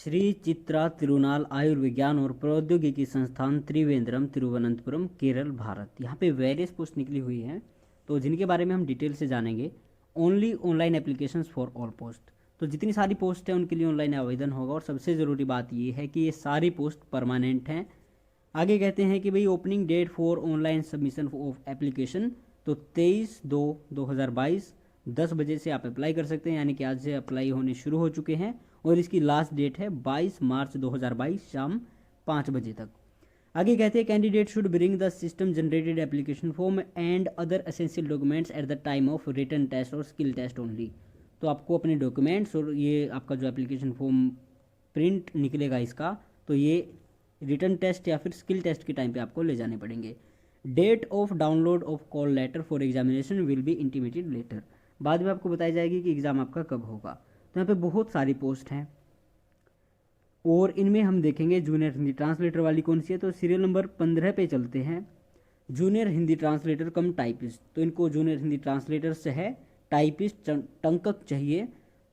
श्री चित्रा तिरुनाल आयुर्विज्ञान और प्रौद्योगिकी संस्थान त्रिवेंद्रम तिरुवनंतपुरम केरल भारत। यहाँ पे वेरियस पोस्ट निकली हुई हैं, तो जिनके बारे में हम डिटेल से जानेंगे। Only online applications for all post. तो जितनी सारी पोस्ट हैं उनके लिए ऑनलाइन आवेदन होगा, और सबसे ज़रूरी बात ये है कि ये सारी पोस्ट परमानेंट हैं। आगे कहते हैं कि भाई opening date for online submission of application, तो 23/2/2022 10 बजे से आप अप्लाई कर सकते हैं, यानी कि आज से अप्लाई होने शुरू हो चुके हैं। और इसकी लास्ट डेट है 22 मार्च 2022 शाम 5 बजे तक। आगे कहते हैं candidate should bring the system generated application form and other essential documents at the time of written test और स्किल टेस्ट ओनली। तो आपको अपने डॉक्यूमेंट्स और ये आपका जो एप्लीकेशन फॉर्म प्रिंट निकलेगा इसका, तो ये रिटन टेस्ट या फिर स्किल टेस्ट के टाइम पे आपको ले जाने पड़ेंगे। Date of download of call letter for examination will be intimated later. बाद में आपको बताई जाएगी कि एग्ज़ाम आपका कब होगा। तो यहाँ पे बहुत सारी पोस्ट हैं, और इनमें हम देखेंगे जूनियर हिंदी ट्रांसलेटर वाली कौन सी है। तो सीरियल नंबर 15 पे चलते हैं। जूनियर हिंदी ट्रांसलेटर कम टाइपिस्ट, तो इनको जूनियर हिंदी ट्रांसलेटर से है, टाइपिस्ट टंकक चाहिए।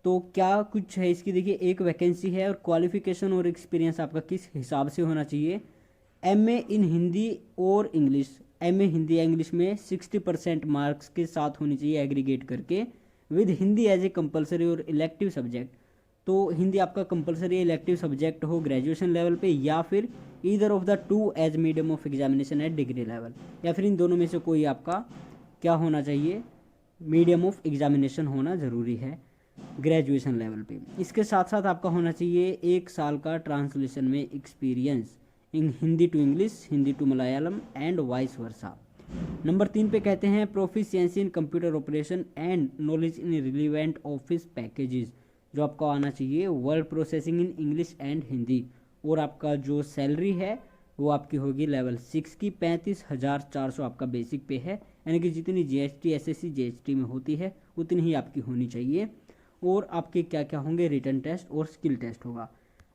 तो क्या कुछ है इसकी, देखिए एक वैकेंसी है, और क्वालिफिकेशन और एक्सपीरियंस आपका किस हिसाब से होना चाहिए। एमए इन हिंदी और इंग्लिश, एमए हिंदी या इंग्लिश में 60% मार्क्स के साथ होनी चाहिए एग्रीगेट करके, with Hindi as a compulsory और इलेक्टिव सब्जेक्ट। तो हिंदी आपका कंपलसरी इलेक्टिव सब्जेक्ट हो ग्रेजुएशन लेवल पे, या फिर either of the two as medium of examination at degree level, या फिर इन दोनों में से कोई आपका क्या होना चाहिए, मीडियम ऑफ एग्जामिनेशन होना ज़रूरी है ग्रेजुएशन लेवल पे। इसके साथ साथ आपका होना चाहिए 1 साल का ट्रांसलेशन में experience in Hindi to English, Hindi to Malayalam and vice versa. Number 3 पे कहते हैं proficiency in computer operation and knowledge in relevant office packages, जो आपको आना चाहिए word processing in English and Hindi. और आपका जो सैलरी है वो आपकी होगी लेवल 6 की 35,400 आपका बेसिक पे है, यानी कि जितनी जीएसटी एसएससी जीएसटी में होती है उतनी ही आपकी होनी चाहिए। और आपके क्या क्या होंगे, रिटन टेस्ट और स्किल टेस्ट होगा।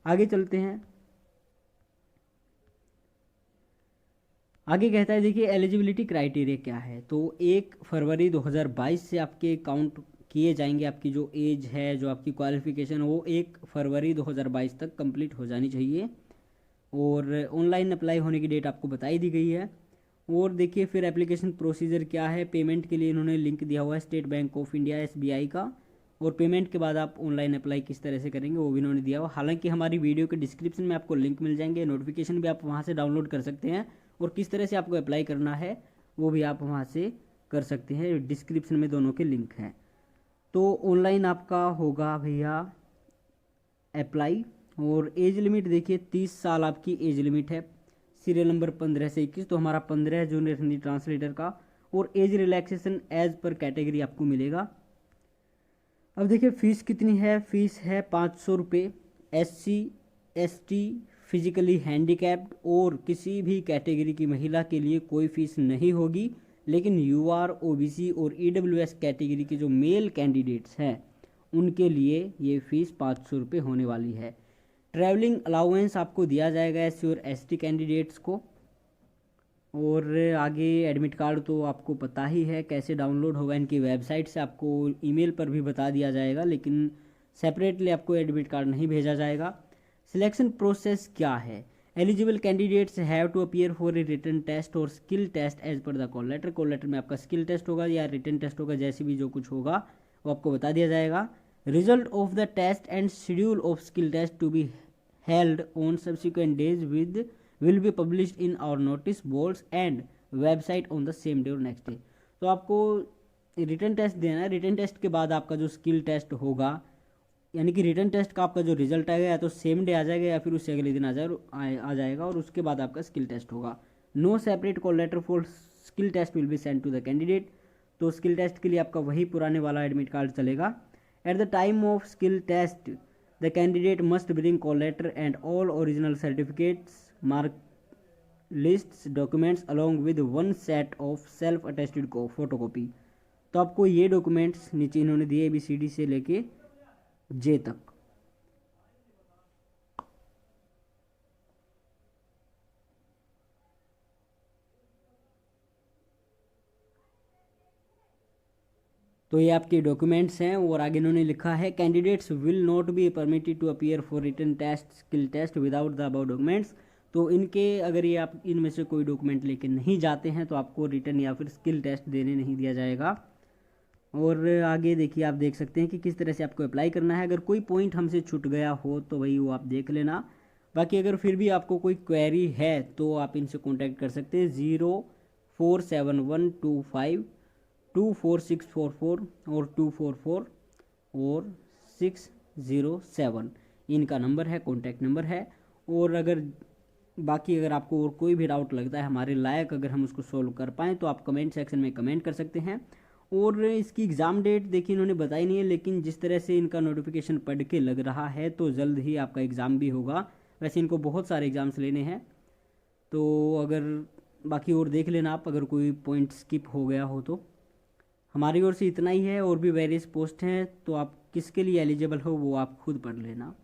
आगे चलते हैं। आगे कहता है देखिए एलिजिबिलिटी क्राइटेरिया क्या है। तो 1 फरवरी 2022 से आपके काउंट किए जाएंगे, आपकी जो एज है, जो आपकी क्वालिफिकेशन वो 1 फरवरी 2022 तक कंप्लीट हो जानी चाहिए। और ऑनलाइन अप्लाई होने की डेट आपको बताई दी गई है। और देखिए फिर एप्लीकेशन प्रोसीजर क्या है। पेमेंट के लिए इन्होंने लिंक दिया हुआ है state bank of India SBI का, और पेमेंट के बाद आप ऑनलाइन अप्लाई किस तरह से करेंगे वो भी इन्होंने दिया हुआ। हालांकि हमारी वीडियो के डिस्क्रिप्शन में आपको लिंक मिल जाएंगे, नोटिफिकेशन भी आप वहाँ से डाउनलोड कर सकते हैं, और किस तरह से आपको अप्लाई करना है वो भी आप वहाँ से कर सकते हैं। डिस्क्रिप्शन में दोनों के लिंक हैं। तो ऑनलाइन आपका होगा भैया अप्लाई। और एज लिमिट देखिए 30 साल आपकी एज लिमिट है, सीरियल नंबर 15 से 21, तो हमारा 15 है जूनियर हिंदी ट्रांसलेटर का। और एज रिलैक्सेशन एज पर कैटेगरी आपको मिलेगा। अब देखिए फ़ीस कितनी है। फ़ीस है 500 रुपये। SC ST फिजिकली हैंडीकैप्ड और किसी भी कैटेगरी की महिला के लिए कोई फ़ीस नहीं होगी, लेकिन UR OBC और EWS कैटेगरी के जो मेल कैंडिडेट्स हैं उनके लिए ये फ़ीस 500 रुपये होने वाली है। ट्रैवलिंग अलाउंस आपको दिया जाएगा SC और ST कैंडिडेट्स को। और आगे एडमिट कार्ड तो आपको पता ही है कैसे डाउनलोड होगा, इनकी वेबसाइट से आपको ईमेल पर भी बता दिया जाएगा, लेकिन सेपरेटली आपको एडमिट कार्ड नहीं भेजा जाएगा। सिलेक्शन प्रोसेस क्या है। Eligible candidates have to appear for a written test और skill test as per the call letter. Call letter में आपका स्किल टेस्ट होगा या रिटन टेस्ट होगा, जैसे भी जो कुछ होगा वो आपको बता दिया जाएगा। Result of the test and schedule of skill test to be held on subsequent days will be published in our notice boards and website on the same day और नेक्स्ट डे। तो आपको रिटन टेस्ट देना है। Written test के बाद आपका जो skill test होगा, यानी कि रिटन टेस्ट का आपका जो रिजल्ट आएगा या तो सेम डे आ जाएगा या फिर उससे अगले दिन आ जाएगा, और उसके बाद आपका स्किल टेस्ट होगा। No separate call letter for skill test will be send to the candidate. तो स्किल टेस्ट के लिए आपका वही पुराने वाला एडमिट कार्ड चलेगा। At the time of skill test the candidate must bring call letter and all original certificates, mark lists, documents along with 1 set of self attested photocopy. तो आपको ये डॉक्यूमेंट्स नीचे इन्होंने दिए ABCD से लेके J तक। तो ये आपके डॉक्यूमेंट्स हैं। और आगे इन्होंने लिखा है candidates will not be permitted to appear for written test skill test without the above documents. तो इनके अगर ये आप इनमें से कोई डॉक्यूमेंट लेके नहीं जाते हैं तो आपको रिटन या फिर स्किल टेस्ट देने नहीं दिया जाएगा। और आगे देखिए, आप देख सकते हैं कि किस तरह से आपको अप्लाई करना है। अगर कोई पॉइंट हमसे छूट गया हो तो वही वो आप देख लेना। बाकी अगर फिर भी आपको कोई क्वेरी है तो आप इनसे कांटेक्ट कर सकते हैं 047125244644 और 244 और 607 इनका नंबर है, कॉन्टैक्ट नंबर है। और अगर आपको और कोई भी डाउट लगता है हमारे लायक, अगर हम उसको सोल्व कर पाएँ तो आप कमेंट सेक्शन में कमेंट कर सकते हैं। और इसकी एग्ज़ाम डेट देखिए इन्होंने बताई नहीं है, लेकिन जिस तरह से इनका नोटिफिकेशन पढ़ के लग रहा है तो जल्द ही आपका एग्ज़ाम भी होगा। वैसे इनको बहुत सारे एग्ज़ाम्स लेने हैं, तो अगर बाकी और देख लेना आप, अगर कोई पॉइंट स्किप हो गया हो तो। हमारी ओर से इतना ही है, और भी वेरियस पोस्ट हैं, तो आप किसके लिए एलिजिबल हो वो आप खुद पढ़ लेना।